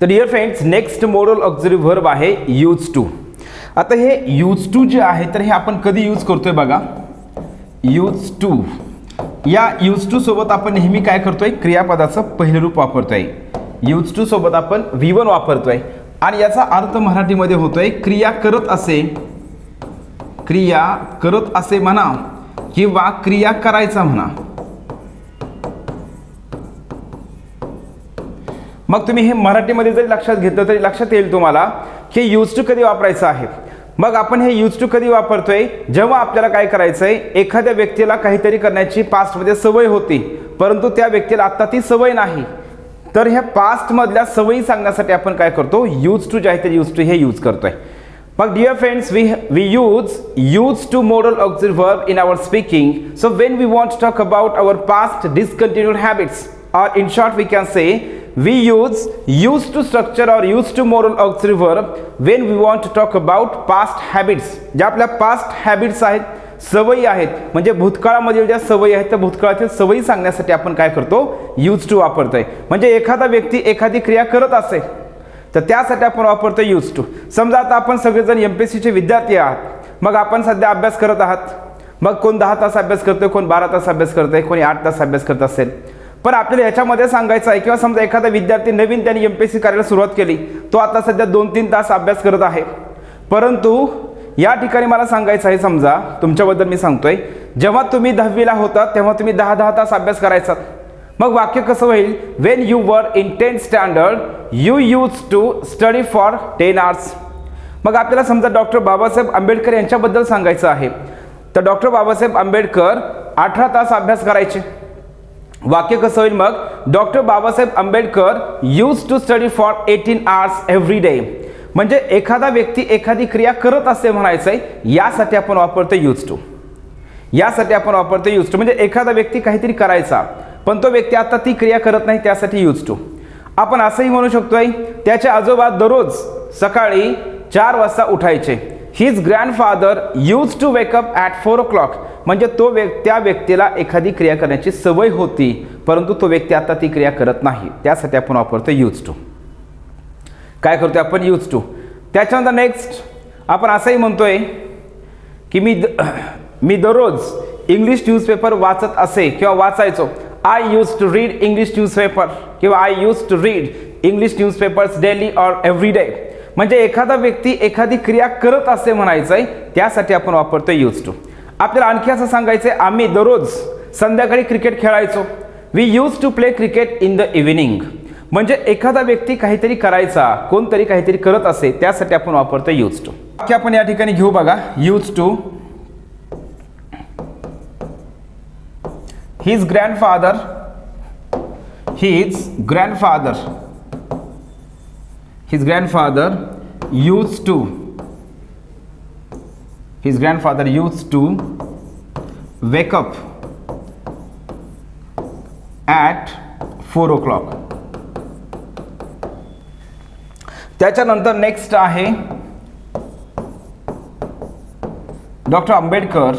तर dear friends, next मोडल auxiliary verb आहे यूज टू. आता हे यूज टू जे आहे तर हे आपण कधी यूज करतोय बघा. यूज टू, या यूज टू सोबत आपण नेहमी काय करतोय, क्रियापदाचं पहिलं रूप वापरतोय. यूज टू सोबत आपण V1 वापरतोय आणि याचा अर्थ मराठीमध्ये होतोय क्रिया करत असे, क्रिया करत असे म्हणा किंवा क्रिया करायचा म्हणा. मग तुम्ही हे मराठीमध्ये जरी लक्षात घेतलं तरी लक्षात येईल तुम्हाला की यूज टू कधी वापरायचं आहे. मग आपण हे यूज टू कधी वापरतोय, जेव्हा आपल्याला काय करायचंय, एखाद्या व्यक्तीला काहीतरी करण्याची पास्टमध्ये सवय होती परंतु त्या व्यक्तीला आता ती सवय नाही, तर ह्या पास्टमधल्या सवयी सांगण्यासाठी आपण काय करतो, यूज टू जे आहे ते यूज टू हे यूज करतोय. मग dear friends, we use to modal auxiliary verb in our speaking. So when we want to talk about our past discontinued habits, or in short we can say we use to structure or use to modal auxiliary verb when we want to talk about past habits. ज्या आपल्या past habits आहेत, सवयी आहेत, म्हणजे भूतकाळामधील ज्या सवयी आहेत त्या भूतकाळातील सवयी सांगण्यासाठी आपण काय करतो, यूज टू वापरतोय. म्हणजे एखादा व्यक्ती एखादी क्रिया करत असेल तर त्यासाठी आपण वापरतो यूज टू. समजा आता आपण सगळेजण MPSCचे विद्यार्थी आहात, मग आपण सध्या अभ्यास करत आहात. मग कोण 10 तास अभ्यास करतोय, कोण 12 तास अभ्यास करतोय, कोणी 8 तास अभ्यास करत असेल. पण आपल्याला याच्यामध्ये सांगायचं आहे, किंवा समजा एखादा विद्यार्थी नवीन त्याने MPSC करायला सुरुवात केली, तो आता सध्या 2-3 तास अभ्यास करत आहे. परंतु या ठिकाणी मला सांगायचं आहे, समजा तुमच्याबद्दल मी सांगतोय, जेव्हा तुम्ही 10वीला होता तेव्हा तुम्ही 10 तास अभ्यास करायचा. मग वाक्य कसं होईल, when you were in 10th standard you use to study for 10 hours. मग आपल्याला समजा डॉक्टर बाबासाहेब आंबेडकर यांच्याबद्दल सांगायचं आहे, तर डॉक्टर बाबासाहेब आंबेडकर 18 तास अभ्यास करायचे. वाक्य कसं होईल मग, doctor Babasaheb Ambedkar use to study for 18 hours every day. म्हणजे एखादा व्यक्ती एखादी क्रिया करत असे म्हणायचंय, यासाठी आपण वापरतो यूज टू. यासाठी आपण वापरतो यूज टू. म्हणजे एखादा व्यक्ती काहीतरी करायचा पण तो व्यक्ती आता ती क्रिया करत नाही, त्यासाठी यूज टू. आपण असंही म्हणू शकतोय, त्याचे आजोबा दररोज सकाळी 4 वाजता उठायचे. His grandfather use to wake up at 4 o'clock. म्हणजे त्या व्यक्तीला एखादी क्रिया करण्याची सवय होती परंतु तो व्यक्ती आता ती क्रिया करत नाही, त्यासाठी आपण वापरतो यूज टू. काय करतोय आपण, यूज टू. त्याच्यानंतर नेक्स्ट आपण असंही म्हणतोय की मी दररोज इंग्लिश न्यूजपेपर वाचत असे किंवा वाचायचो. I use to read English newspaper किंवा I use to read English newspapers daily or every day. म्हणजे एखादा व्यक्ती एखादी क्रिया करत असे म्हणायचंय, त्यासाठी आपण वापरतो यूज टू. आपल्याला आणखी असं सांगायचंय, आम्ही दररोज संध्याकाळी क्रिकेट खेळायचो. We use to play cricket in the evening. म्हणजे एखादा व्यक्ती काहीतरी करायचा, कोणतरी काहीतरी करत असे, त्यासाठी आपण वापरतो यूज टू. वाक्य आपण या ठिकाणी घेऊ बघा, use to. his grandfather used to wake up at 4 o'clock. त्याच्यानंतर नेक्स्ट आहे doctor Ambedkar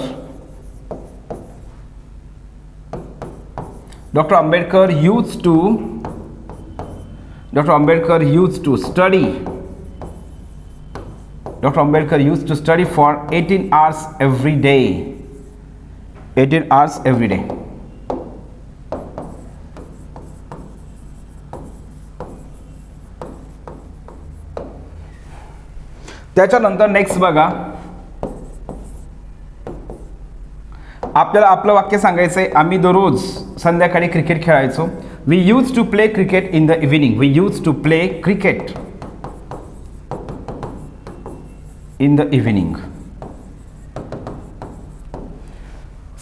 used to study for 18 hours every day. 18 hours every day. त्याच्यानंतर नेक्स्ट बघा, आपल्याला आपलं वाक्य सांगायचंय, आम्ही दररोज संध्याकाळी क्रिकेट खेळायचो. We use to play cricket in the evening. We use to play cricket in the evening.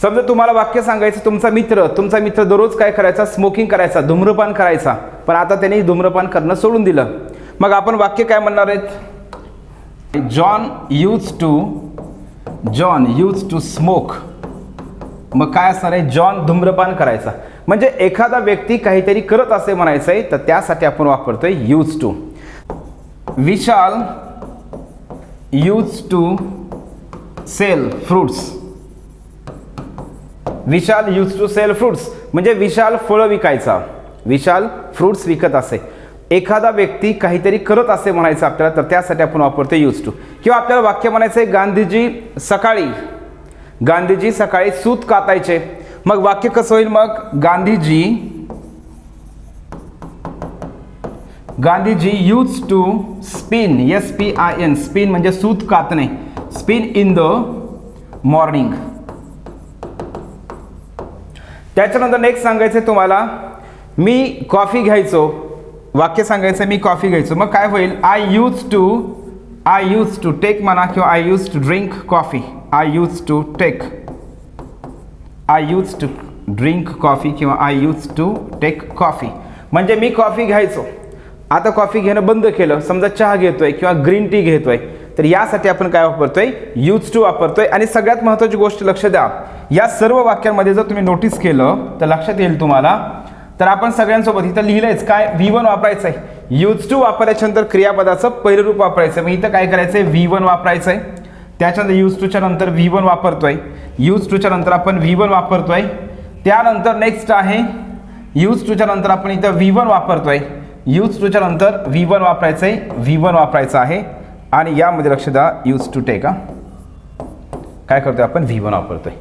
समजा तुम्हाला वाक्य सांगायचं, तुमचा मित्र दररोज काय करायचा, स्मोकिंग करायचा, धूम्रपान करायचा, पण आता त्याने धूम्रपान करणं सोडून दिलं. मग आपण वाक्य काय म्हणणार आहेत, जॉन यूज टू स्मोक. मग काय असणार आहे, जॉन धूम्रपान करायचा. म्हणजे एखादा व्यक्ती काहीतरी करत असे म्हणायचंय, तर त्यासाठी आपण वापरतोय use to. Vishal use to sell fruits. Vishal use to sell fruits म्हणजे विशाल फळं विकायचा, विशाल फ्रूट्स विकत असे. एखादा व्यक्ती काहीतरी करत असे म्हणायचं आपल्याला, तर त्यासाठी आपण वापरतो यूज टू. किंवा आपल्याला वाक्य म्हणायचं आहे गांधीजी सकाळी सूत कातायचे. मग वाक्य कसं होईल? मग Gandhiji use to spin, SPIN, spin म्हणजे सूत कातणे, स्पिन इन द मॉर्निंग. त्याच्यानंतर नेक्स्ट सांगायचं आहे तुम्हाला, मी कॉफी घ्यायचो. वाक्य सांगायचं मी कॉफी घ्यायचो. मग काय होईल? आय यूज टू टेक म्हणा, किंवा I use to drink coffee. I use to drink coffee किंवा I use to take coffee म्हणजे मी कॉफी घ्यायचो. आता कॉफी घेणं बंद केलं, समजा चहा घेतोय किंवा ग्रीन टी घेतोय, तर यासाठी आपण काय वापरतोय? यूज टू वापरतोय. आणि सगळ्यात महत्त्वाची गोष्ट लक्ष द्या, या सर्व वाक्यांमध्ये जर तुम्ही नोटीस केलं तर लक्षात येईल तुम्हाला, तर आपण सगळ्यांसोबत इथं लिहिलंयच काय? V1 वापरायचं आहे. यूज टू वापरायच्या नंतर क्रियापदाचं पहिलं रूप वापरायचं आहे. मग इथं काय करायचं आहे? V1 वापरायचं आहे. त्याच्यानंतर यूज टूच्या नंतर V1 वापरतोय. यूज टूच्या नंतर आपण V1 वापरतोय. त्यानंतर नेक्स्ट आहे यूज टूच्या नंतर आपण इथं V1 वापरतोय. यूज टूच्या नंतर V1 वापरायचं आहे, V1 वापरायचं आहे. आणि यामध्ये लक्ष द्या, यूज टू टेक काय करतोय आपण? V1 वापरतोय.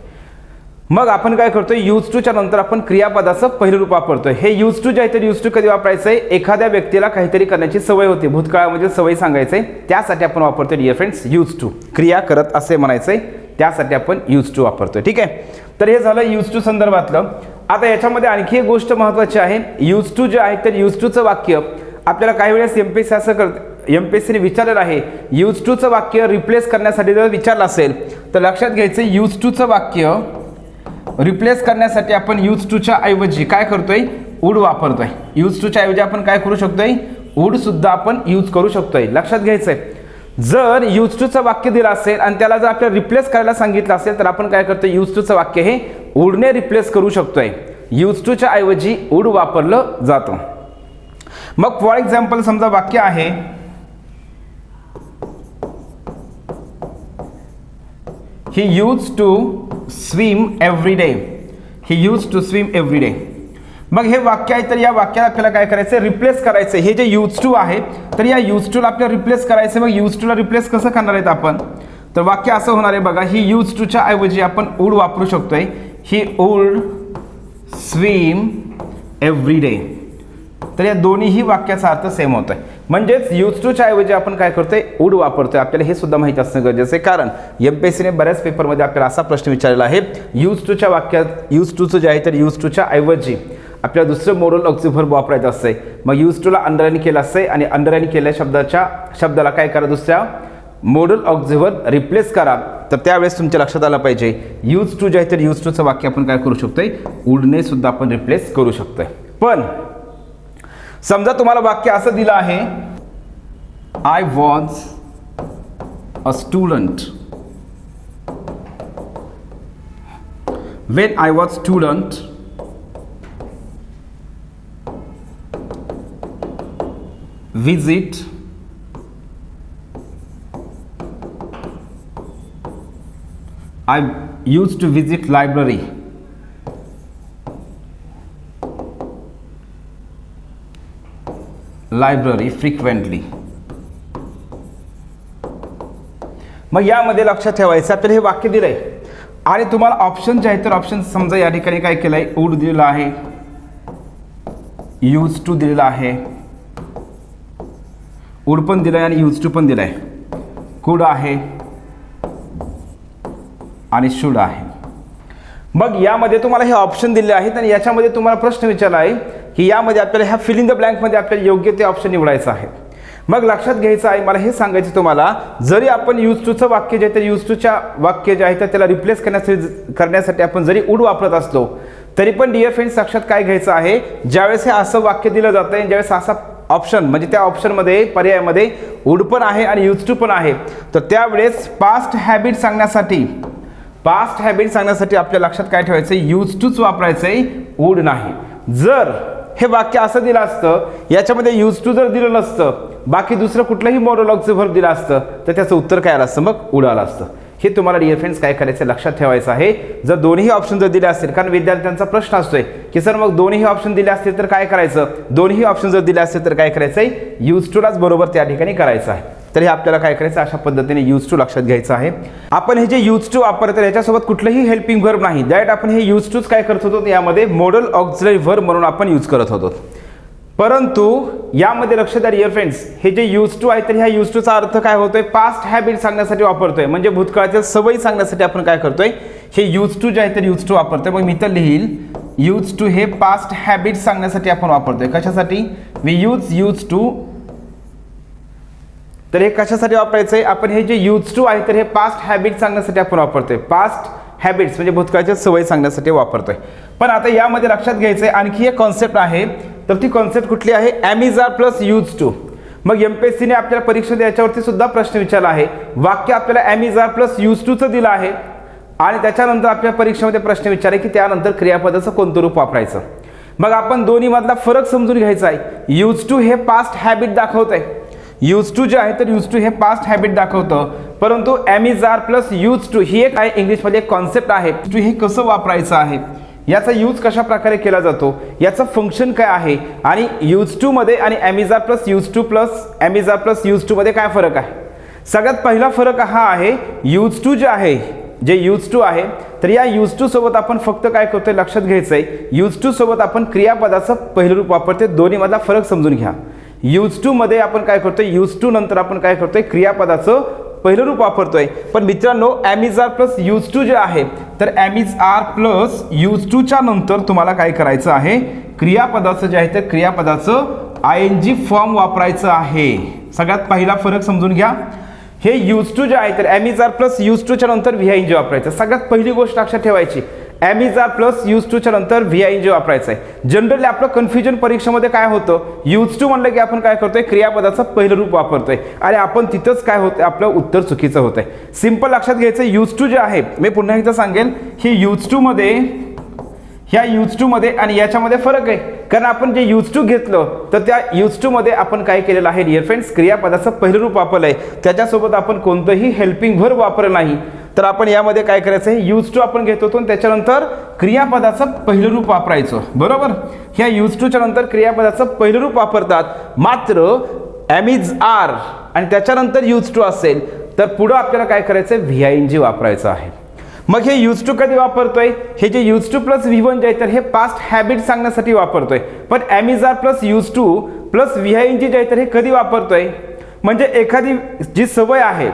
मग आपण काय करतोय? यूज टूच्या नंतर आपण क्रियापदाचं पहिलं रूप वापरतोय. हे यूज टू जे आहे ते यूज टू कधी वापरायचं आहे? एखाद्या व्यक्तीला काहीतरी करण्याची सवय होती, भूतकाळामध्ये सवय सांगायचंय, त्यासाठी आपण वापरतोय डिअर फ्रेंड्स यूज टू. क्रिया करत असे म्हणायचंय, त्यासाठी आपण यूज टू वापरतोय. ठीक आहे, तर हे झालं यूज टू संदर्भातलं. आता याच्यामध्ये आणखी एक गोष्ट महत्त्वाची आहे. यूज टू जे आहे तर यूज टूचं वाक्य आपल्याला काही वेळेस MPSC असं MPSCने विचारलेलं आहे, यूज टूचं वाक्य रिप्लेस करण्यासाठी जर विचारलं असेल तर लक्षात घ्यायचं, यूज टूचं वाक्य रिप्लेस करण्यासाठी आपण यूज टूच्या ऐवजी काय करतोय? वुड वापरतोय. यूज टूच्या ऐवजी आपण काय करू शकतोय? वुड सुद्धा आपण यूज करू शकतोय. लक्षात घ्यायचंय, जर यूज टूचं वाक्य दिलं असेल आणि त्याला जर आपल्याला रिप्लेस करायला सांगितलं असेल तर आपण काय करतोय? यूज टूचं वाक्य हे वुडने रिप्लेस करू शकतोय. यूज टूच्या ऐवजी वुड वापरलं जातं. मग फॉर एक्झाम्पल समजा वाक्य आहे, he used to swim every day. he used to swim every day. मग हे वाक्य आहे, तर या वाक्याला आपल्याला काय करायचं? रिप्लेस करायचं. हे जे यूज टू आहे तर या यूज टूला आपल्याला रिप्लेस करायचं. मग यूज टूला रिप्लेस कसं करणार आहेत आपण? तर वाक्य असं होणार आहे बघा, ही यूज टूच्या ऐवजी आपण वुड वापरू शकतोय. He would swim every day. तर या दोन्हीही वाक्याचा अर्थ सेम होतोय. म्हणजेच यूज टूच्या ऐवजी आपण काय करतोय? वुड वापरतोय. आपल्याला हे सुद्धा माहिती असणं गरजेचं आहे, कारण MPSCने बऱ्याच पेपरमध्ये आपल्याला असा प्रश्न विचारलेला आहे, यूज टूच्या वाक्यात यूज टूचं जे आहे तर यूज टूच्या ऐवजी आपल्याला दुसरं मोडल ऑक्झिलरी व्हर्ब वापरायचं असतंय. मग यूज टूला अंडरलाईन केलं असतंय आणि अंडरलाईन केलेल्या शब्दाला काय करा? दुसऱ्या मोडल ऑक्झिलरी व्हर्ब रिप्लेस करा. तर त्यावेळेस तुमच्या लक्षात आलं पाहिजे, यूज टू जे आहे तर यूज टूचं वाक्य आपण काय करू शकतोय? वुडने सुद्धा आपण रिप्लेस करू शकतोय. पण समजा तुम्हाला वाक्य असं दिलं आहे, I was a student. Wien I was student visit I used to visit library. Frequently. मग यामध्ये लक्षात ठेवायचं, आपल्याला हे वाक्य दिलंय आणि तुम्हाला ऑप्शन जे आहे तर ऑप्शन समजा या ठिकाणी काय केलंय? वुड दिलेला आहे, यूज टू दिलेला आहे, वुड पण दिलाय आणि यूज टू पण दिलाय, कुड आहे आणि शुड आहे. मग यामध्ये तुम्हाला हे ऑप्शन दिले आहेत आणि याच्यामध्ये तुम्हाला प्रश्न विचारला आहे की यामध्ये आपल्याला ह्या फिल इन द ब्लँकमध्ये आपल्याला योग्य ते ऑप्शन निवडायचं आहे. मग लक्षात घ्यायचं आहे, मला हे सांगायचं तुम्हाला, जरी आपण यूज टूचं वाक्य जे आहे तर यूज टूच्या वाक्य जे आहे तर त्याला रिप्लेस करण्यासाठी आपण जरी वुड वापरत असलो तरी पण डिअर फ्रेंड्स लक्षात काय घ्यायचं आहे, ज्यावेळेस हे असं वाक्य दिलं जातं आहे, ज्यावेळेस असा ऑप्शन म्हणजे त्या ऑप्शनमध्ये पर्यायामध्ये वुड पण आहे आणि यूज टू पण आहे, तर त्यावेळेस पास्ट हॅबिट सांगण्यासाठी आपल्या लक्षात काय ठेवायचं? यूज टूच वापरायचं आहे, वुड नाही. जर हे वाक्य असं दिलं असतं, याच्यामध्ये यूज टू जर दिलं नसतं, बाकी दुसरं कुठलंही मोरल ऑक्झिलरी व्हर्ब दिलं असतं, तर त्याचं उत्तर काय आलं असतं? मग वुड आलं असतं. हे तुम्हाला डिअर फ्रेंड्स काय करायचं लक्षात ठेवायचं आहे. जर दोन्ही ऑप्शन जर दिले असतील, कारण विद्यार्थ्यांचा प्रश्न असतोय की सर मग दोन्ही ऑप्शन दिले असतील तर काय करायचं, दोन्ही ऑप्शन जर दिले असतील तर काय करायचं आहे, यूज टूलाच बरोबर त्या ठिकाणी करायचं आहे. तर हे आपल्याला काय करायचं, अशा पद्धतीने यूज टू लक्षात घ्यायचं आहे. आपण हे जे यूज टू वापरतो याच्यासोबत कुठलंही हेल्पिंग व्हर्ब नाही, डायरेक्ट आपण हे यूज टूच काय करत होतो, यामध्ये मॉडल ऑक्झिलरी व्हर्ब म्हणून आपण यूज करत होतो. परंतु यामध्ये लक्ष द्या डिअर फ्रेंड्स, हे जे यूज टू आहे तर ह्या यूज टूचा अर्थ काय होतोय, पास्ट हॅबिट सांगण्यासाठी वापरतोय. म्हणजे भूतकाळातील सवयी सांगण्यासाठी आपण काय करतोय, हे यूज टू जे आहे तर यूज टू वापरतोय. मग मी तर लिहिल यूज टू हे पास्ट हॅबिट सांगण्यासाठी आपण वापरतोय. कशासाठी, वी यूज टू. तर हे कशासाठी वापरायचंय, आपण हे जे यूज टू आहे तर हे पास्ट हॅबिट सांगण्यासाठी आपण वापरतोय. पास्ट हॅबिट्स म्हणजे भूतकाळाच्या सवयी सांगण्यासाठी वापरतोय. पण आता यामध्ये लक्षात घ्यायचंय आणखी एक कॉन्सेप्ट आहे. तर ती कॉन्सेप्ट कुठली आहे, am is are plus use to. मग एमपीएससीने आपल्याला परीक्षेत याच्यावरती सुद्धा प्रश्न विचारला आहे. वाक्य आपल्याला am is are plus use टूचं दिलं आहे आणि त्याच्यानंतर आपल्या परीक्षेमध्ये प्रश्न विचारले की त्यानंतर क्रियापदाचं कोणतं रूप वापरायचं. मग आपण दोन्ही मधला फरक समजून घ्यायचा आहे. यूज टू हे पास्ट हॅबिट दाखवतंय, यूज टू जे आहे तर यूज टू हे पास्ट हॅबिट दाखवतं. परंतु am is are plus use to ही एक आहे इंग्लिशमध्ये एक कॉन्सेप्ट आहे. टू हे कसं वापरायचं आहे, याचा यूज कशा प्रकारे केला जातो, याचं फंक्शन काय आहे आणि यूज टू मध्ये आणि am is are plus use to plus am is are plus use to मध्ये काय फरक आहे. सगळ्यात पहिला फरक हा आहे, यूज टू जे आहे, जे यूज टू आहे तर या यूज टू सोबत आपण फक्त काय करतोय लक्षात घ्यायचंय, यूज टू सोबत आपण क्रियापदाचं पहिलं रूप वापरतोय. दोन्ही मधला फरक समजून घ्या. यूज टू मध्ये आपण काय करतोय, यूज टू नंतर आपण काय करतोय क्रियापदाचं पहिलं रूप वापरतोय. पण मित्रांनो am is are plus use to जे आहे तर am is are plus use टूच्या नंतर तुम्हाला काय करायचं आहे, क्रियापदाचं जे आहे तर क्रियापदाचं आयएनजी फॉर्म वापरायचं आहे. सगळ्यात पहिला फरक समजून घ्या. हे यूज टू जे आहे तर am is are plus use टूच्या नंतर व्हीआयएनजी वापरायचं. सगळ्यात पहिली गोष्ट लक्षात ठेवायची, am is are plus use टूच्या नंतर व्हीआयएनजी वापरायचं आहे. जनरली आपलं कन्फ्युजन परीक्षेमध्ये काय होतं, यूज टू म्हणलं की आपण काय करतोय क्रियापदाचं पहिलं रूप वापरतोय आणि आपण तिथंच काय होतं, आपलं उत्तर चुकीचं होतंय. सिंपल लक्षात घ्यायचं, यूज टू जे आहे मी पुन्हा एकदा सांगेल, हे यूज टू मध्ये, ह्या यूज टू मध्ये आणि याच्यामध्ये फरक आहे. कारण आपण जे यूज टू घेतलं तर त्या यूज टू मध्ये आपण काय केलेलं आहे डिअर फ्रेंड्स, क्रियापदाचं पहिलं रूप वापरलंय. त्याच्यासोबत आपण कोणतंही हेल्पिंग व्हर्ब वापरलं नाही. तर आपण यामध्ये काय करायचं आहे, यूज टू आपण घेत होतो आणि त्याच्यानंतर क्रियापदाचं पहिलं रूप वापरायचं. बरोबर, ह्या यूज टूच्या नंतर क्रियापदाचं पहिलं रूप वापरतात. मात्र एम इज आर आणि त्याच्यानंतर यूज टू असेल तर पुढं आपल्याला काय करायचं आहे, व्हीआयएनजी वापरायचं आहे. मग हे यूज टू कधी वापरतोय, हे जे यूज टू प्लस V1 जे आहे तर हे पास्ट हॅबिट सांगण्यासाठी वापरतोय. पण am is are plus use to plus VING जे आहे तर हे कधी वापरतोय, म्हणजे एखादी जी सवय आहे,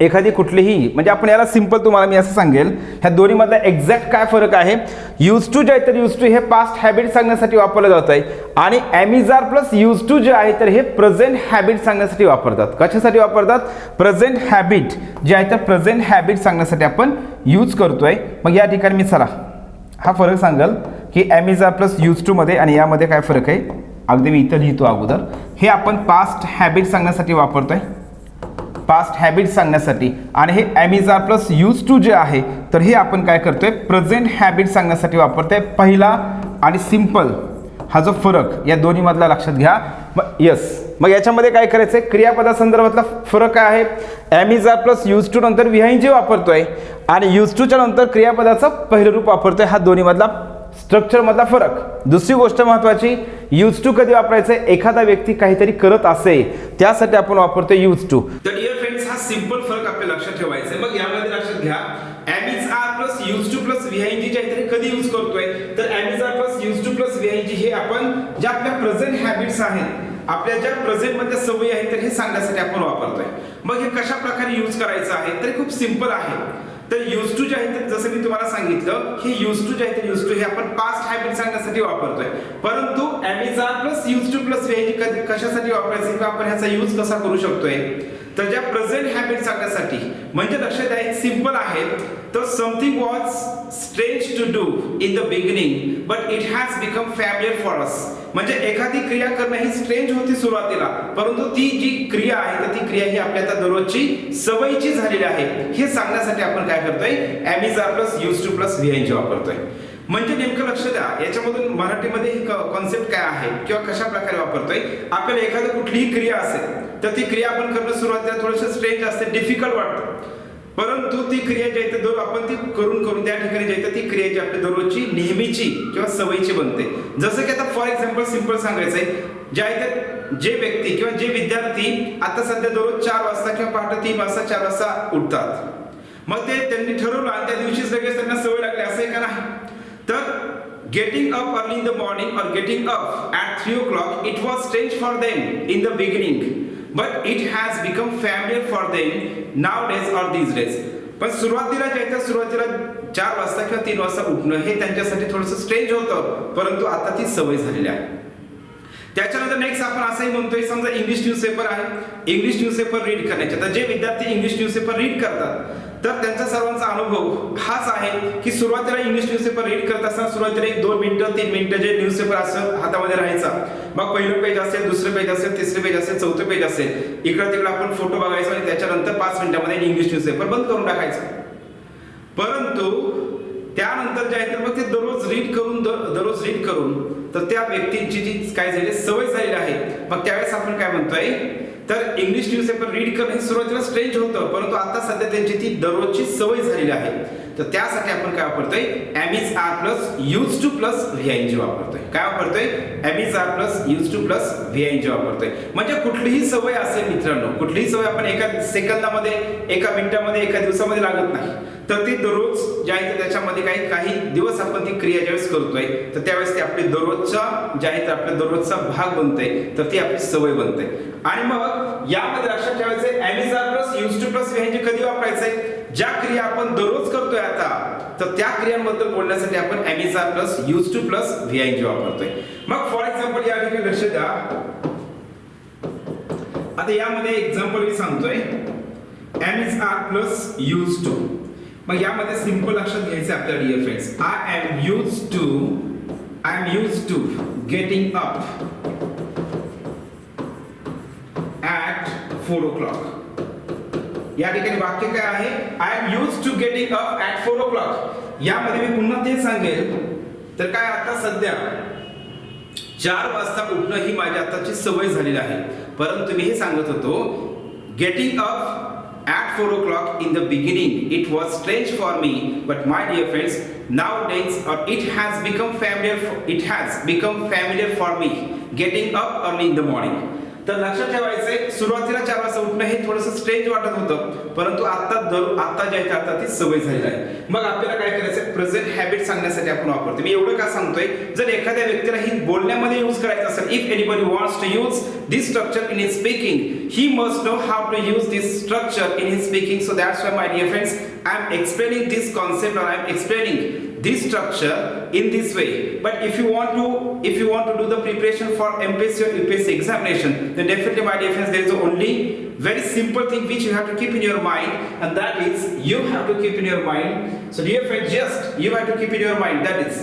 एखादी कुठलीही, म्हणजे आपण याला सिंपल तुम्हाला मी असं सांगेल, ह्या दोन्ही मधला एक्झॅक्ट काय फरक आहे. यूज टू जे आहे तर यूज टू हे पास्ट हॅबिट सांगण्यासाठी वापरलं जात आहे आणि am is are plus use to जे आहे तर हे प्रेझेंट हॅबिट सांगण्यासाठी वापरतात. कशासाठी वापरतात, प्रेझेंट हॅबिट जे आहे तर प्रेझेंट हॅबिट सांगण्यासाठी आपण यूज करतोय. मग या ठिकाणी मी चला हा फरक सांगाल की am is are plus use to मध्ये आणि यामध्ये काय फरक आहे. अगदी मी इथं लिहितो अगोदर, हे आपण पास्ट हॅबिट सांगण्यासाठी वापरतोय, पास्ट हॅबिट सांगण्यासाठी. आणि हे am is are plus use to जे आहे तर हे आपण काय करतोय, प्रेझेंट हॅबिट सांगण्यासाठी वापरतोय. पहिला आणि सिंपल हा जो फरक या दोन्ही मधला लक्षात घ्या. मग याच्यामध्ये काय करायचंय, क्रियापदा संदर्भातला फरक काय आहे, am is are plus use to नंतर व्हीआयएनजी वापरतोय आणि यूज टूच्या नंतर क्रियापदाचं पहिलं रूप वापरतोय. हा दोन्ही मधला स्ट्रक्चर मधला फरक. दुसरी गोष्ट महत्वाची, यूज टू कधी वापरायचंय, एखादा व्यक्ती काहीतरी करत असेल त्यासाठी आपण वापरतोय यूज टू. तर डिअर फ्रेंड्स हा सिंपल फरक आपल्याला लक्षात ठेवायचा आहे. मग यामध्ये लक्षात घ्या, am is are plus use to plus VING जे आहे कधी यूज करतोय, तर am is are plus use to plus VING हे आपण ज्या आपल्या प्रेझेंट हॅबिट्स आहेत, आपल्या ज्या प्रेझेंट मध्ये सवयी आहेत तर हे सांगण्यासाठी आपण वापरतोय. मग हे कशा प्रकारे यूज करायचं आहे, तर खूप सिंपल आहे. तर यूज टू जे आहे तर जसं मी तुम्हाला सांगितलं, हे यूज टू जे आहे तर यूज टू हे आपण पास्ट हॅबिट सांगण्यासाठी वापरतोय. परंतु am is are plus use to plus VING कशासाठी वापरायचं किंवा आपण ह्याचा यूज कसा करू शकतोय, तर ज्या प्रेझेंट हॅबिट सांगण्यासाठी. म्हणजे लक्षात द्या, सिंपल आहे. तर something was strange to do in the beginning but it has become familiar for us. म्हणजे एखादी क्रिया करणं ही स्ट्रेंज होती सुरुवातीला, परंतु ती जी क्रिया आहे तर ती क्रिया ही आपल्या आता दररोजची सवयीची झालेली आहे. हे सांगण्यासाठी आपण काय करतोय, am is are plus use to plus VING वापरतोय. म्हणजे नेमकं लक्ष द्या, याच्यामधून मराठीमध्ये ही कॉन्सेप्ट काय आहे किंवा कशा प्रकारे वापरतोय. आपल्याला एखादी कुठलीही क्रिया असेल तर ती क्रिया आपण करणं सुरुवातीला थोडंसं स्ट्रेंज असते, डिफिकल्ट वाटतं. परंतु ती क्रिया जी आहे ते दररोज आपण ती करून त्या ठिकाणी जी आहे ती क्रिया जी आपली दररोजची नेहमीची किंवा सवयीची बनते. जसं की आता फॉर एक्झाम्पल सिंपल सांगायचं आहे, जे आहे ते जे व्यक्ती किंवा जे विद्यार्थी आता सध्या दररोज 4 वाजता किंवा पहाटे 3 वाजता 4 वाजता उठतात, मग ते त्यांनी ठरवलं आणि त्या दिवशीच लगेच त्यांना सवय लागली असं आहे का नाही. तर getting up early in the morning or getting up at 3 o'clock, it was strange for them in the beginning, but it has become familiar for them nowadays or these days. पण सुरुवातीला जे आहे सुरुवातीला 4 वाजता किंवा 3 वाजता उठणं हे त्यांच्यासाठी थोडंसं स्ट्रेंज होतं, परंतु आता ती सवय झालेली आहे. त्याच्यानंतर नेक्स्ट आपण असंही म्हणतोय, समजा इंग्लिश न्यूजपेपर आहे, इंग्लिश न्यूजपेपर रीड करण्याचे. तर जे विद्यार्थी इंग्लिश न्यूजपेपर रीड करतात तर त्यांचा सर्वांचा अनुभव हाच आहे की सुरुवातीला इंग्लिश न्यूजपेपर रीड करत असताना सुरुवातीला 1-2 मिनिटं 3 मिनिटं जे न्यूजपेपर असं हातामध्ये राहायचा, मग पहिलं पेज असेल, दुसरं पेज असेल, तिसरं पेज असेल, चौथं पेज असेल, इकडं तिकडं आपण फोटो बघायचो आणि त्याच्यानंतर 5 मिनिटांमध्ये इंग्लिश न्यूजपेपर बंद करून टाकायचं. परंतु त्यानंतर जे आहे तर मग ते दररोज रीड करून तर त्या व्यक्तीची जी काय झाली सवय झालेली आहे, मग त्यावेळेस आपण काय म्हणतोय तर इंग्लिश न्यूजपेपर रीड करणं हे सुरुवातीला स्ट्रेंज होतं, परंतु आता सध्या त्यांची ती दररोजची सवय झालेली आहे. तर त्यासाठी आपण काय वापरतोय, am is are plus used to plus VING वापरतोय. काय वापरतोय, am is are plus used to plus VING वापरतोय. म्हणजे कुठलीही सवय असेल मित्रांनो, कुठलीही सवय आपण एका सेकंदामध्ये, एका मिनिटामध्ये, एका दिवसामध्ये लागत नाही, तर ती दररोज जे आहे त्याच्यामध्ये काही दिवस आपण ती क्रिया ज्यावेळेस करतोय तर त्यावेळेस ती आपली दररोजचा जे आहे तर आपल्या दररोजचा भाग बनते, तर ती आपली सवय बनते. आणि मग यामध्ये लक्षात ठेवायचंय am is are plus used to plus VING कधी वापरायचंय, ज्या क्रिया आपण दररोज करतोय आता तर त्या क्रियांबद्दल बोलण्यासाठी आपण am is are plus used to plus VING वापरतोय. मग फॉर एक्झाम्पल या ठिकाणी लक्ष द्या, आता यामध्ये एक्झाम्पल मी सांगतोय am is are plus used to. मग यामध्ये सिंपल लक्षात घ्यायचं आपल्याला dear friends, I am used to getting up at 4 o'clock. या ठिकाणी वाक्य काय आहे, I am used to getting up at 4 o'clock. यामध्ये मी पुन्हा ते सांगेल, तर काय आता सध्या 4 वाजता उठणं ही माझी आताची सवय झालेली आहे, परंतु मी हे सांगत होतो getting up at 4 o'clock in the beginning it was strange for me, but my dear friends nowadays it has become familiar for me getting up early in the morning. तर लक्षात ठेवायचंय, सुरुवातीला 4 वाजता उठणं हे थोडंसं स्ट्रेंज वाटत होतं, परंतु आता जे आहे आता ती सवय झालेली आहे. मग आपल्याला काय करायचं, प्रेझेंट हॅबिट सांगण्यासाठी आपण वापरतो. मी एवढं का सांगतोय, जर एखाद्या व्यक्तीला ही बोलण्यामध्ये यूज करायचं असेल, if anybody wants to use this structure in his speaking, he must know how to use this structure in his speaking. So that's why my dear friends I am explaining this concept or I am explaining this structure in this way. But if you want to do the preparation for MPSC or UPSC examination, then definitely my dear friends there is only very simple thing which you have to keep in your mind, and that is you have to keep in your mind. So dear friends, just you have to keep in your mind, that is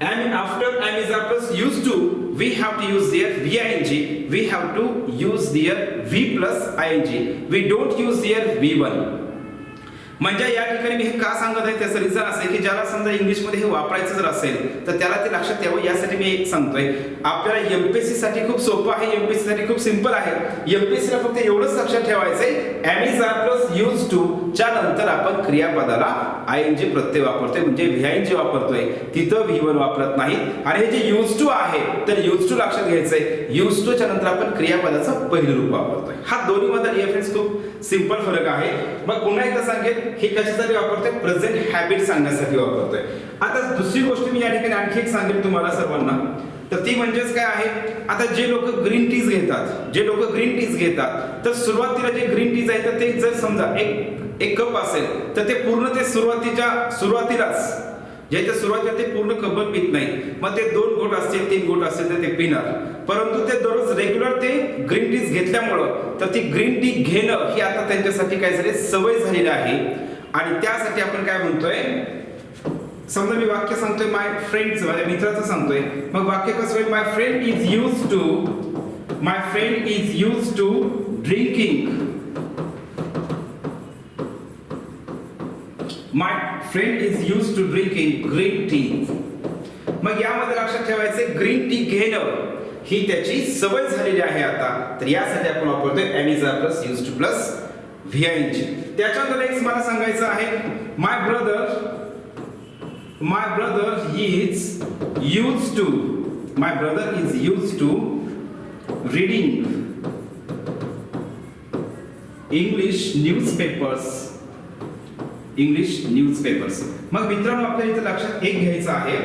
and after am is are plus used to, we have to use their VING, we have to use their V plus ING, we don't use their V1. म्हणजे या ठिकाणी मी हे का सांगत आहे त्याचं reason असं आहे की ज्याला समजा इंग्लिशमध्ये हे वापरायचं जर असेल तर त्याला ते लक्षात यावं, यासाठी मी एक सांगतोय. आपल्याला एमपीएससी साठी खूप सोपं आहे, एमपीएससी साठी खूप सिंपल आहे. एमपीएससी ला फक्त एवढंच लक्षात ठेवायचंय, am is are plus used to च्या नंतर आपण क्रियापदाला ING प्रत्यय वापरतोय, म्हणजे VING वापरतोय, तिथं V1 वापरत नाही. आणि हे जे used to आहे तर used to लक्षात घ्यायचंय, used to च्या नंतर आपण क्रियापदाचं पहिलं रूप वापरतोय. हा दोन्ही मध्ये डिफरन्स खूप सिंपल फरक आहे. मग पुन्हा एकदा सांगेल, हे कशासाठी वापरतोय, प्रेझेंट हॅबिट सांगण्यासाठी वापरतोय. आता दुसरी गोष्ट मी या ठिकाणी आणखी एक सांगेल तुम्हाला सर्वांना, तर ती म्हणजेच काय आहे, आता जे लोक ग्रीन टीज घेतात तर सुरुवातीला जे ग्रीन टीज आहे तर ते जर समजा एक कप असेल तर ते पूर्ण ते सुरुवातीलाच जे ते सुरुवातीला ते पूर्ण कपभर पित नाही, मग ते 2 घोट असतील 3 घोट असतील तर ते पिणार. परंतु ते दररोज रेग्युलर ते ग्रीन टीज घेतल्यामुळं तर ती ग्रीन टी घेणं ही आता त्यांच्यासाठी काय झाले, सवय झालेली आहे. आणि त्यासाठी आपण काय म्हणतोय, समजा मी वाक्य सांगतोय माय फ्रेंड्स, माझ्या मित्राचं सांगतोय, मग वाक्य कसं होईल, my friend is used to drinking green tea. मग यामध्ये लक्षात ठेवायचे, ग्रीन टी घेणं ही त्याची सवय झालेली आहे आता, तर यासाठी आपण वापरतोय am is are plus used to plus VING. त्याच्यानंतर नेक्स्ट मला सांगायचं आहे my brother is used to reading English newspapers. मग मित्रांनो आपल्याला इथं लक्षात एक घ्यायचं आहे,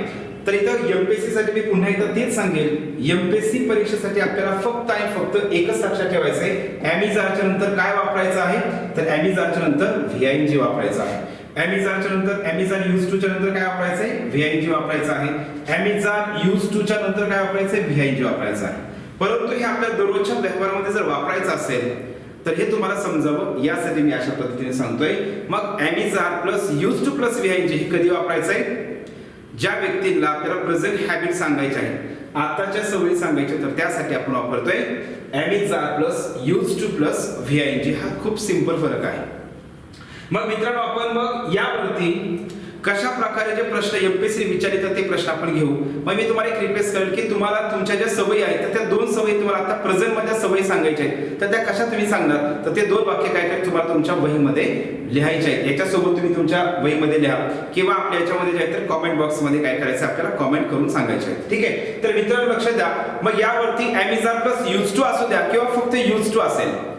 तर इथं एमपीएससी साठी मी पुन्हा एकदा तेच सांगेल, एमपीएससी परीक्षेसाठी आपल्याला फक्त आणि फक्त एकच लक्षात ठेवायचं आहे, ॲमिझारच्या नंतर काय वापरायचं आहे, तर ॲमिझारच्या नंतर VING वापरायचं आहे. ॲमिझारच्या नंतर ॲमिझार used to च्या नंतर काय वापरायचं आहे, VING वापरायचं आहे. ॲमिझार used to च्या नंतर काय वापरायचं आहे, VING वापरायचं आहे. परंतु हे आपल्या दररोजच्या व्यवहारामध्ये जर वापरायचं असेल तर हे तुम्हाला समजावं यासाठी मी अशा पद्धतीने सांगतोय. मग am is are plus used to plus VING हे कधी वापरायचं आहे, ज्या व्यक्तीला आपल्याला प्रेझेंट हॅबिट सांगायचे आहे, आताच्या सवयी सांगायच्या, तर त्यासाठी आपण वापरतोय am is are plus used to plus VING. हा खूप सिंपल फरक आहे. मग मित्रांनो आपण मग यावरती कशा प्रकारे जे प्रश्न एमपीएससी विचारले तर ते प्रश्न आपण घेऊ. मग मी तुम्हाला एक रिक्वेस्ट करेल की तुम्हाला तुमच्या ज्या सवयी आहेत तर त्या दोन सवयी तुम्हाला आता प्रेझेंट मध्ये सवयी सांगायच्या आहेत, तर त्या कशा तुम्ही सांगणार, तर ते दोन वाक्य काय काय तुम्हाला तुमच्या वहीमध्ये लिहायचे आहेत. याच्यासोबत तुम्ही तुमच्या वहीमध्ये लिहा किंवा आपल्या याच्यामध्ये जे आहे तर कॉमेंट बॉक्स मध्ये काय करायचं आपल्याला कॉमेंट करून सांगायचे आहे. ठीक आहे, तर मित्रांनो लक्षात द्या, मग यावरती ॲमिझार प्लस used to असू द्या किंवा फक्त used to असेल,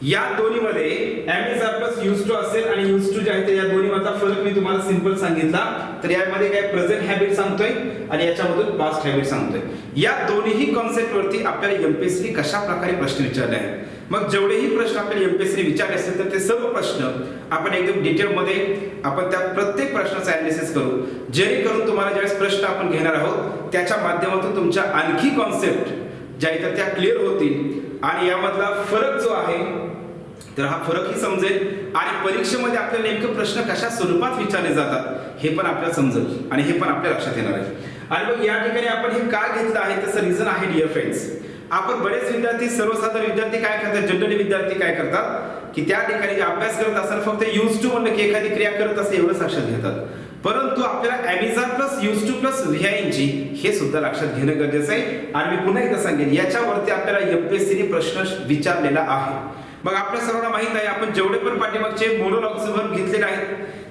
या दोन्हीमध्ये ॲमिझार प्लस used to असेल आणि used to जे आहे ते या दोन्ही मधला फरक मी तुम्हाला सिंपल सांगितला. तर यामध्ये काय प्रेझेंट हॅबिट सांगतोय आणि याच्यामधून पास्ट हॅबिट सांगतोय. या दोन्ही कॉन्सेप्ट वरती आपल्याला एमपीएससी कशा प्रकारे प्रश्न विचारले आहेत. मग जेवढेही प्रश्न आपल्याला एमपीएससी विचारले असतील तर ते सर्व प्रश्न आपण एकदम डिटेल मध्ये आपण त्या प्रत्येक प्रश्नाचं ॲनालिसिस करू, जेणेकरून तुम्हाला ज्यावेळेस प्रश्न आपण घेणार आहोत त्याच्या माध्यमातून तुमच्या आणखी कॉन्सेप्ट ज्या आहेत त्या क्लिअर होतील आणि यामधला फरक जो आहे तर हा फरकही समजेल आणि परीक्षेमध्ये आपल्याला नेमके प्रश्न कशा स्वरूपात विचारले जातात हे पण आपल्याला समजेल आणि हे पण आपल्या लक्षात येणार आहे. आणि मग या ठिकाणी आपण हे का घेतलं आहे त्याचं रिझन आहे डिअर फ्रेंड्स, आपण बरेच विद्यार्थी सर्वसाधारण विद्यार्थी काय करतात, जनरली विद्यार्थी काय करतात की त्या ठिकाणी जे अभ्यास करत असताना फक्त used to म्हणलं की एखादी क्रिया करत असते एवढंच लक्षात घेतात. परंतु आपल्याला am is are plus used to plus VING हे सुद्धा लक्षात घेणं गरजेचं आहे. आणि मी पुन्हा एकदा सांगेन याच्यावरती आपल्याला एमपीएससीने प्रश्न विचारलेला आहे. मग आपल्या सर्वांना माहित आहे आपण जेवढे पण पाठीमागचे मोनोलॉग्स भरून घेतलेले आहेत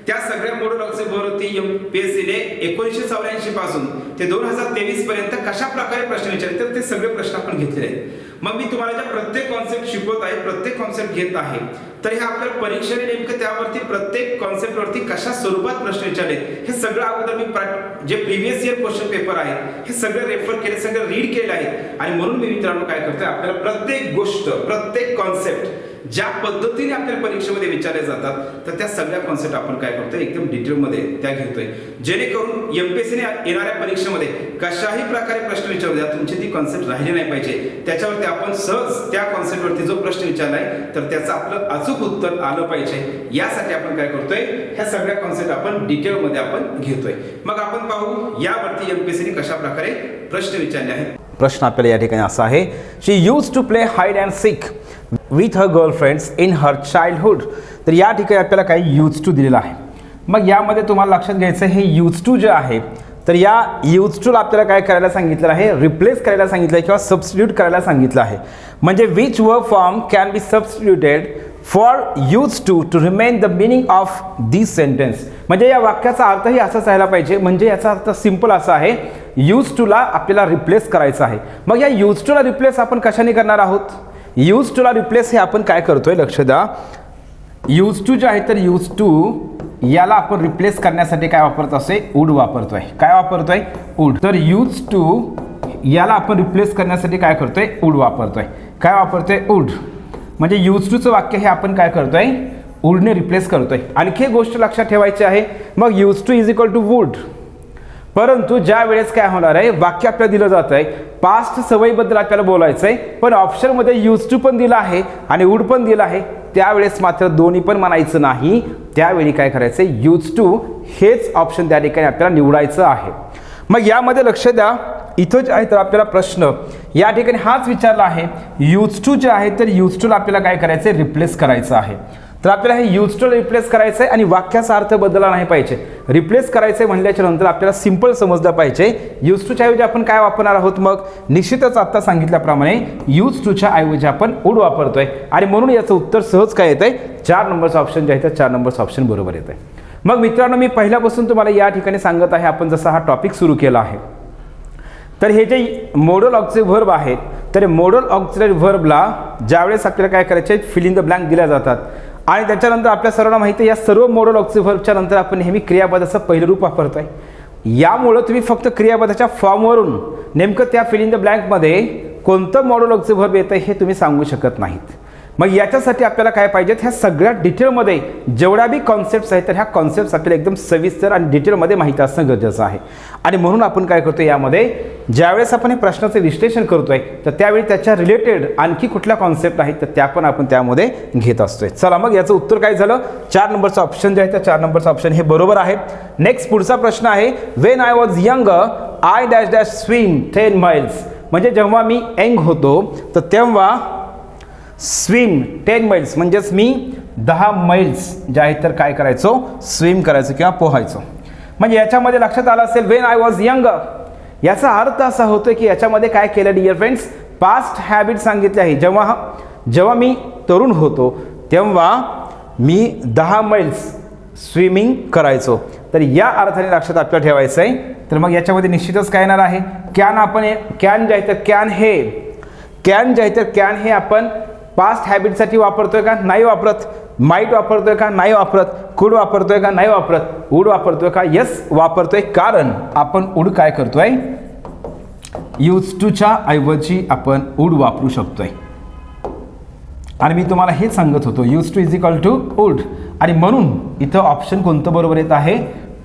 त्या सगळ्या मोनोलॉग्स भरती एमपीएससीने 1984 पासून ते 2023 पर्यंत कशा प्रकारे प्रश्न विचारले तर ते सगळे प्रश्न आपण घेतलेले आहेत. मग मी तुम्हाला ज्या प्रत्येक कॉन्सेप्ट शिकवत आहे, प्रत्येक कॉन्सेप्ट घेत आहे, तर हे आपल्या परीक्षेने नेमकं त्यावरती प्रत्येक कॉन्सेप्ट वरती कशा स्वरूपात प्रश्न विचारले हे सगळं अगोदर मी जे प्रिव्हियस इयर क्वेश्चन पेपर आहे हे सगळं रेफर केले, सगळं रीड केलं आहे. आणि म्हणून मी मित्रांनो काय करतोय आपल्याला प्रत्येक गोष्ट प्रत्येक कॉन्सेप्ट ज्या पद्धतीने आपल्या परीक्षेमध्ये विचारले जातात तर त्या सगळ्या कॉन्सेप्ट आपण काय करतोय एकदम डिटेलमध्ये त्या घेतोय, जेणेकरून एमपीएससीने येणाऱ्या परीक्षेमध्ये कशाही प्रकारे प्रश्न विचारले तुमची ती कॉन्सेप्ट राहिली नाही पाहिजे. त्याच्यावरती आपण सहज त्या कॉन्सेप्टवरती जो प्रश्न विचारलाय तर त्याचं आपलं अचूक उत्तर आलं पाहिजे. यासाठी आपण काय करतोय ह्या सगळ्या कॉन्सेप्ट आपण डिटेलमध्ये आपण घेतोय. मग आपण पाहू यावरती एमपीएससीने कशा प्रकारे प्रश्न विचारले आहेत. प्रश्न आपल्याला या ठिकाणी असा आहे, she used to play hide and seek with her girlfriends in her childhood. तर या ठिकाणी आपल्याला काही यूज टू दिलेला आहे. मग यामध्ये तुम्हाला लक्षात घ्यायचं हे यूज टू जे आहे तर या यूज टूला आपल्याला काय करायला सांगितलं आहे, रिप्लेस करायला सांगितलं आहे किंवा सबस्टिट्यूट करायला सांगितलं आहे. म्हणजे which verb form can be substituted for use to to remain the meaning of this sentence. म्हणजे या वाक्याचा अर्थही असाच राहायला पाहिजे. म्हणजे याचा अर्थ सिंपल असा आहे, यूज टूला आपल्याला रिप्लेस करायचं आहे. मग या यूज टूला रिप्लेस आपण कशाने करणार आहोत, यूज टूला रिप्लेस हे आपण काय करतोय लक्ष द्या, यूज टू जे आहे तर यूज टू याला आपण रिप्लेस करण्यासाठी काय वापरत असे, वुड वापरतोय. काय वापरतोय, वुड. तर यूज टू याला आपण रिप्लेस करण्यासाठी काय करतोय, वुड वापरतोय. काय वापरतोय, वुड. म्हणजे यूज टूचं वाक्य हे आपण काय करतोय, वुडने रिप्लेस करतोय. आणखी एक गोष्ट लक्षात ठेवायची आहे, मग use to is equal to would. परंतु ज्या वेळेस काय होणार आहे, वाक्य आपल्याला दिलं जात आहे, पास्ट सवयीबद्दल आपल्याला बोलायचं आहे, पण ऑप्शनमध्ये यूज टू पण दिला आहे आणि वुड पण दिला आहे. त्यावेळेस मात्र दोन्ही पण म्हणायचं नाही. त्यावेळी काय करायचं, यूज टू हेच ऑप्शन त्या ठिकाणी आपल्याला निवडायचं आहे. मग यामध्ये लक्ष द्या, इथं जे आहे तर आपल्याला प्रश्न या ठिकाणी हाच विचारला आहे, यूज टू जे आहे तर यूज टूला आपल्याला काय करायचं, रिप्लेस करायचं आहे. तर आपल्याला हे यूज टू रिप्लेस करायचं आहे आणि वाक्याचा अर्थ बदलला नाही पाहिजे. रिप्लेस करायचं आहे म्हणल्याच्या नंतर आपल्याला सिंपल समजलं पाहिजे. यूज टूच्या ऐवजी आपण काय वापरणार आहोत? मग निश्चितच आता सांगितल्याप्रमाणे यूज टूच्या ऐवजी आपण वुड वापरतोय आणि म्हणून याचं उत्तर सहज काय येतंय? 4 नंबरचं ऑप्शन जे आहे ते 4 नंबरचं ऑप्शन बरोबर येतंय. मग मित्रांनो, मी पहिल्यापासून तुम्हाला या ठिकाणी सांगत आहे, आपण जसा हा टॉपिक सुरू केला आहे, तर हे जे मोडल ऑक्झिलरी व्हर्ब आहेत, तर मोडल ऑक्झिलरी व्हर्बला ज्यावेळेस आपल्याला काय करायचे, फिल इन द ब्लँक दिल्या जातात आणि त्याच्यानंतर आपल्या सर्वांना माहिती आहे या सर्व मोडल ऑक्झिलरी व्हर्बच्या नंतर आपण नेहमी क्रियापदाचं पहिलं रूप वापरतोय. यामुळं तुम्ही फक्त क्रियापदाच्या फॉर्मवरून नेमकं त्या फिल इन द ब्लँकमध्ये कोणतं मॉडल ऑक्झिलरी व्हर्ब येतं हे तुम्ही सांगू शकत नाहीत. मग याच्यासाठी आपल्याला काय पाहिजेत? ह्या सगळ्या डिटेलमध्ये जेवढ्या बी कॉन्सेप्ट्स आहेत तर ह्या कॉन्सेप्ट्स आपल्याला एकदम सविस्तर आणि डिटेलमध्ये माहिती असणं गरजेचं आहे. आणि म्हणून आपण काय करतो, यामध्ये ज्यावेळेस आपण हे प्रश्नाचं विश्लेषण करतोय तर त्यावेळी त्याच्या रिलेटेड आणखी कुठल्या कॉन्सेप्ट आहेत तर त्या पण आपण त्यामध्ये घेत असतोय. चला मग याचं उत्तर काय झालं? 4 नंबरचं ऑप्शन जे आहे त्या 4 नंबरचं ऑप्शन हे बरोबर आहे. नेक्स्ट पुढचा प्रश्न आहे, when I was young I dash dash swim 10 miles. म्हणजे जेव्हा मी यंग होतो तर तेव्हा स्विम 10 miles म्हणजेच मी 10 मैल्स जे आहेत तर काय करायचो? स्विम करायचो किंवा पोहायचो. म्हणजे याच्यामध्ये लक्षात आलं असेल वेन आय वॉज यंग, याचा अर्थ असा होतो की याच्यामध्ये काय केलं डिअर फ्रेंड्स? पास्ट हॅबिट सांगितले आहे. जेव्हा मी तरुण होतो तेव्हा मी 10 मैल्स स्विमिंग करायचो. तर या अर्थाने लक्षात आपल्याला ठेवायचं आहे. तर मग याच्यामध्ये निश्चितच काय येणार आहे? कॅन. आपण कॅन जे आहे तर कॅन जे आहे तर कॅन हे आपण पास्ट हॅबिटसाठी वापरतोय का? नाही वापरत. माईट वापरतोय का? नाही वापरत. कुड वापरतोय का? नाही वापरत. वुड वापरतोय का? यस वापरतोय. कारण आपण वुड काय करतोय? यूज टूच्या ऐवजी आपण वुड वापरू शकतोय. आणि मी तुम्हाला हेच सांगत होतो, use to is equal to would. आणि म्हणून इथं ऑप्शन कोणतं बरोबर येत आहे?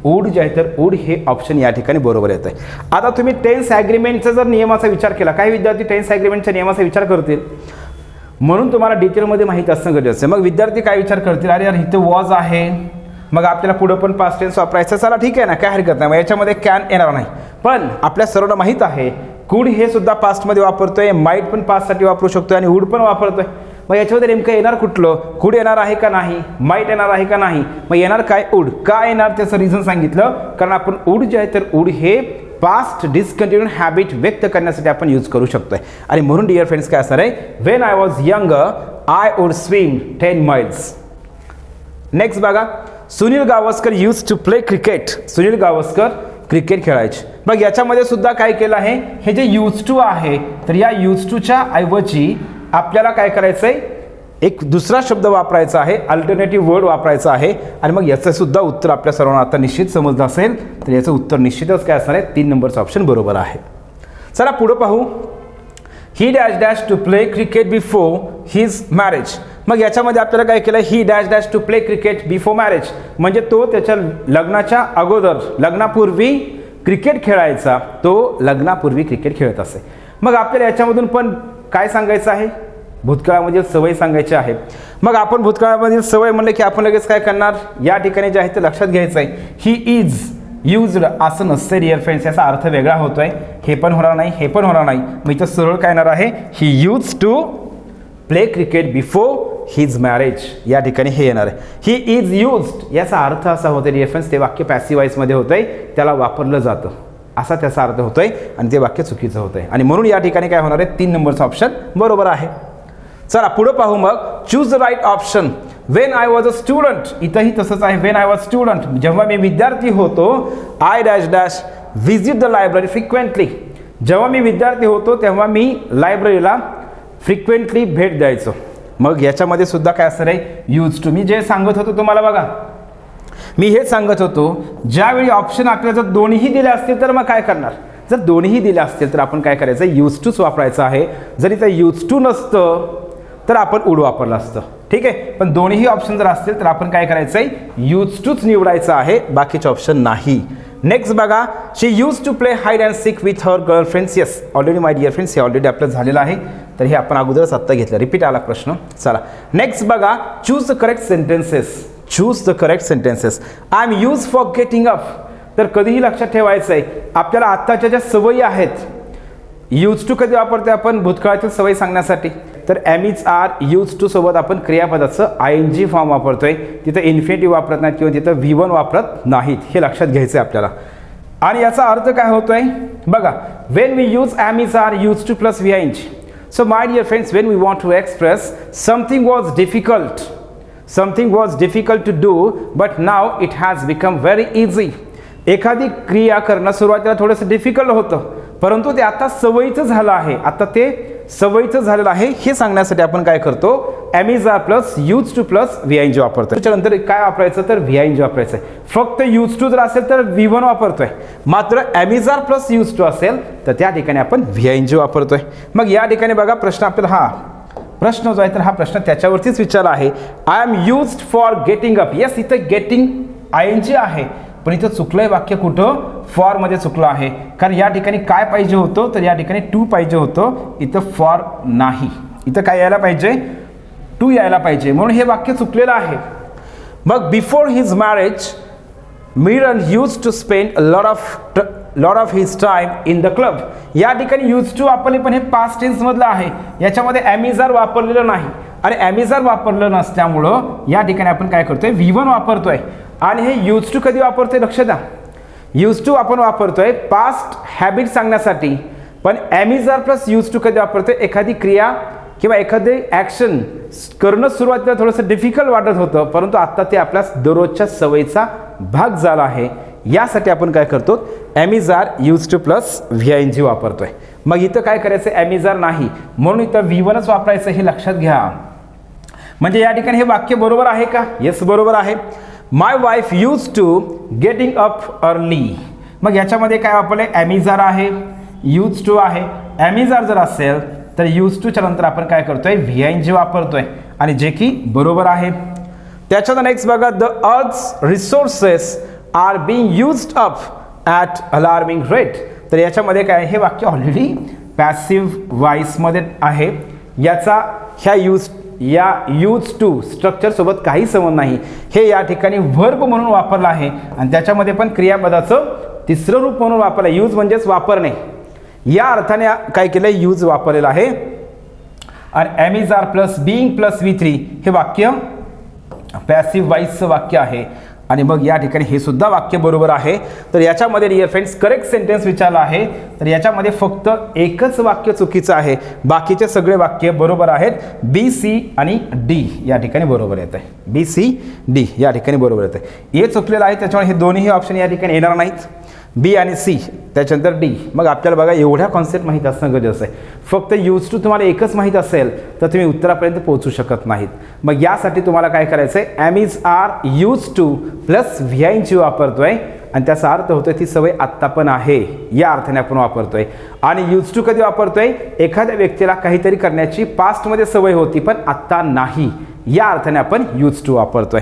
वुड जे आहे तर वुड हे ऑप्शन या ठिकाणी बरोबर येत आहे. आता तुम्ही टेन्स ॲग्रीमेंटचा जर नियमाचा विचार केला, काही विद्यार्थी टेन्स ॲग्रीमेंटच्या नियमाचा विचार करतील, म्हणून तुम्हाला डिटेलमध्ये माहिती असणं गरजेचं आहे. मग विद्यार्थी काय विचार करतील? अरे यार इथं वॉज आहे, मग आपल्याला पुढं पण पास्ट टेन्स वापरायचं. चला ठीक आहे ना, काय हरकत नाही. मग याच्यामध्ये कॅन येणार नाही. पण आपल्या सर्वांना माहीत आहे कुड हे सुद्धा पास्टमध्ये वापरतोय, माईट पण पास्टसाठी वापरू शकतोय आणि वुड पण वापरतोय. मग याच्यामध्ये नेमकं येणार कुठलं? कुड येणार आहे का नाही? माईट येणार आहे का नाही? मग येणार काय? वुड. का येणार त्याचं रिझन सांगितलं, कारण आपण वुड जे आहे तर वुड हे पास्ट डिस्कंटिन्यूड हॅबिट व्यक्त करण्यासाठी आपण यूज करू शकतोय. आणि म्हणून डिअर फ्रेंड्स काय असणार आहे? When I was young I would swim 10 miles. Next बघा, Sunil Gavaskar use to play cricket. Sunil Gavaskar cricket खेळायचे. मग याच्यामध्ये सुद्धा काय केलं आहे? हे जे यूज टू आहे तर या यूज टूच्या ऐवजी आपल्याला काय करायचं आहे? एक दुसरा शब्द वापरायचा आहे, अल्टरनेटिव्ह वर्ड वापरायचा आहे. आणि मग याचं सुद्धा उत्तर आपल्या सर्वांना आता निश्चित समजलं असेल. तर याचं उत्तर निश्चितच काय असणार आहे? 3 नंबरचं ऑप्शन बरोबर आहे. चला पुढे पाहू. He dash dash to play cricket before his marriage. मग याच्यामध्ये आपल्याला काय केलं? He dash dash to play cricket before marriage म्हणजे तो त्याच्या लग्नाच्या अगोदर, लग्नापूर्वी क्रिकेट खेळायचा. तो लग्नापूर्वी क्रिकेट खेळत असे. मग आपल्याला याच्यामधून पण काय सांगायचं आहे? भूतकाळामधील सवय सांगायची आहे. मग आपण भूतकाळामधील सवय म्हणलं की आपण लगेच काय करणार? या ठिकाणी जे आहे ते लक्षात घ्यायचं आहे. ही इज यूज्ड असं नसते डिअर फ्रेंड्स, याचा अर्थ वेगळा होतोय. हे पण होणार नाही, हे पण होणार नाही. मग इथं सरळ काय येणार आहे? He use to play cricket before his marriage. या ठिकाणी हे येणार आहे. ही इज यूज्ड याचा अर्थ असा होतो डिअर फ्रेंड्स, ते वाक्य पॅसिव्ह वॉइसमध्ये होतंय, त्याला वापरलं जातं असा त्याचा अर्थ होतोय आणि ते वाक्य चुकीचं होतंय. आणि म्हणून या ठिकाणी काय होणार आहे? 3 नंबरचं ऑप्शन बरोबर आहे. चला पुढे पाहू. मग choose the right option. When I was a student. इथंही तसंच आहे. वेन आय वॉज स्टुडंट जेव्हा मी विद्यार्थी होतो. I dash dash visit the library frequently. जेव्हा मी विद्यार्थी होतो तेव्हा मी लायब्ररीला फ्रिक्वेंटली भेट द्यायचो. मग याच्यामध्ये सुद्धा काय असणार आहे? Use to. मी जे सांगत होतो तुम्हाला बघा, मी हेच सांगत होतो, ज्यावेळी ऑप्शन आपल्याला जर दोन्हीही दिले असतील तर मग काय करणार? जर दोन्हीही दिले असतील तर आपण काय करायचं? यूज टूच वापरायचं आहे. जरी ते यूज टू नसतं तर आपण वुड वापरलं असतं. ठीक आहे. पण दोन्हीही ऑप्शन जर असतील तर आपण काय करायचं आहे? यूज टूच निवडायचं आहे, बाकीचे ऑप्शन नाही. नेक्स्ट बघा, she use to play hide and seek with her girlfriends. Yes already my dear friends, हे ऑलरेडी आपलं झालेलं आहे. तर हे आपण अगोदरच आत्ता घेतलं, रिपीट आला प्रश्न. चला नेक्स्ट बघा, choose the correct sentences. Choose the correct sentences. I am use for getting up. तर कधीही लक्षात ठेवायचं आहे, आपल्याला आत्ताच्या ज्या सवयी आहेत, यूज टू कधी वापरते आपण? भूतकाळातील सवयी सांगण्यासाठी. तर am is are use to सोबत आपण क्रियापदाचं ING फॉर्म वापरतोय, तिथं इन्फिनिटिव्ह वापरत नाहीत किंवा तिथं V1 वापरत नाहीत, हे लक्षात घ्यायचं आहे आपल्याला. आणि याचा अर्थ काय होतोय बघा, when we use am is are use to plus VING. So my dear friends, when we want to express something was difficult to do, but now it has become very easy. एखादी क्रिया करणं सुरुवातीला थोडंसं difficult होतं, परंतु ते आता सवयीचं झालं आहे, आता ते सवयीचं झालेलं आहे हे सांगण्यासाठी आपण काय करतो, am is are plus use to plus VING वापरतोय. त्याच्यानंतर काय वापरायचं तर VING वापरायचं आहे. फक्त यूज टू जर असेल तर V1 वापरतोय, मात्र am is are plus use to असेल तर त्या ठिकाणी आपण VING वापरतोय. मग या ठिकाणी बघा प्रश्न आपल्याला हा प्रश्न जो आहे तर हा प्रश्न त्याच्यावरतीच विचारला आहे. I am used for getting up. Yes, इथं गेटिंग ING आहे, पण इथं चुकलंय वाक्य, कुठं फॉर मध्ये चुकलं आहे. कारण या ठिकाणी काय पाहिजे होतं तर या ठिकाणी टू पाहिजे होतं, इथं फॉर नाही, इथं काय यायला पाहिजे टू यायला पाहिजे, म्हणून हे वाक्य चुकलेलं आहे. मग before his marriage Miran use to spend lot of his time in the club. या ठिकाणी यूज टू वापरले, पण हे पास्ट टेन्स मधलं आहे, याच्यामध्ये एम इज आर वापरलेलं नाही. आणि एम इज आर वापरलं नसल्यामुळं या ठिकाणी आपण काय करतोय V1 वापरतोय. आणि हे यूज टू कधी वापरतोय लक्ष द्या, यूज टू आपण वापरतोय पास्ट हॅबिट सांगण्यासाठी, पण am is are plus use to कधी वापरतोय, एखादी क्रिया किंवा एखादी ॲक्शन करणं सुरुवातीला थोडंसं डिफिकल्ट वाटत होतं, परंतु आता ते आपल्या दररोजच्या सवयीचा भाग झाला आहे. यासाठी आपण काय करतो, am is are use to plus VING वापरतोय. मग इथं काय करायचं, एम इज आर नाही, म्हणून इथं V1च वापरायचं, हे लक्षात घ्या. म्हणजे या ठिकाणी हे वाक्य बरोबर आहे का, येस बरोबर आहे. My wife use to getting up early. मग याच्यामध्ये काय वापरले, एम इज आर आहे, यूज टू आहे. एम इज आर जर असेल तर यूज टूच्या नंतर आपण काय करतोय, VING वापरतोय, आणि जे की बरोबर आहे. त्याच्यानंतर नेक्स्ट बघा, the earth's resources are being used up at alarming rate. तर याच्यामध्ये काय, हे वाक्य ऑलरेडी पॅसिव्ह व्हॉइसमध्ये आहे, याचा ह्या यूज टू स्ट्रक्चर सोबत काही संबंध नाही. हे या ठिकाणी व्हर्ब म्हणून वापरलं आहे, आणि त्याच्यामध्ये पण क्रियापदाचं तिसरं रूप म्हणून वापरलं. यूज म्हणजेच वापरणे, या अर्थाने काय केलं, यूज वापरलेलं आहे. आणि am is are plus being plus V3 हे वाक्य पॅसिव्ह व्हॉइसचं वाक्य आहे. आणि मग या ठिकाणी हे सुद्धा वाक्य बरोबर आहे. तर याच्यामध्ये डिअर फ्रेंड्स करेक्ट सेंटेन्स विचारला आहे, तर याच्यामध्ये फक्त एकच वाक्य चुकीचं आहे, बाकीचे सगळे वाक्य बरोबर आहेत. B, C आणि D या ठिकाणी बरोबर येत आहे, B, C, D या ठिकाणी बरोबर येत आहे. हे चुकलेलं आहे, त्याच्यामुळे हे दोन्ही ऑप्शन या ठिकाणी येणार नाहीत, B आणि C, त्याच्यानंतर D. मग आपल्याला बघा एवढ्या कॉन्सेप्ट माहीत असणं गरजेचं आहे. फक्त यूज टू तुम्हाला एकच माहीत असेल तर तुम्ही उत्तरापर्यंत पोहोचू शकत नाहीत. मग यासाठी तुम्हाला काय करायचं आहे, am is are use to plus VING वापरतोय, आणि त्याचा अर्थ होतोय ती सवय आत्ता पण आहे, या अर्थाने आपण वापरतोय. आणि यूज टू कधी वापरतोय, एखाद्या व्यक्तीला काहीतरी करण्याची पास्टमध्ये सवय होती पण आत्ता नाही, या अर्थाने आपण यूज टू वापरतोय.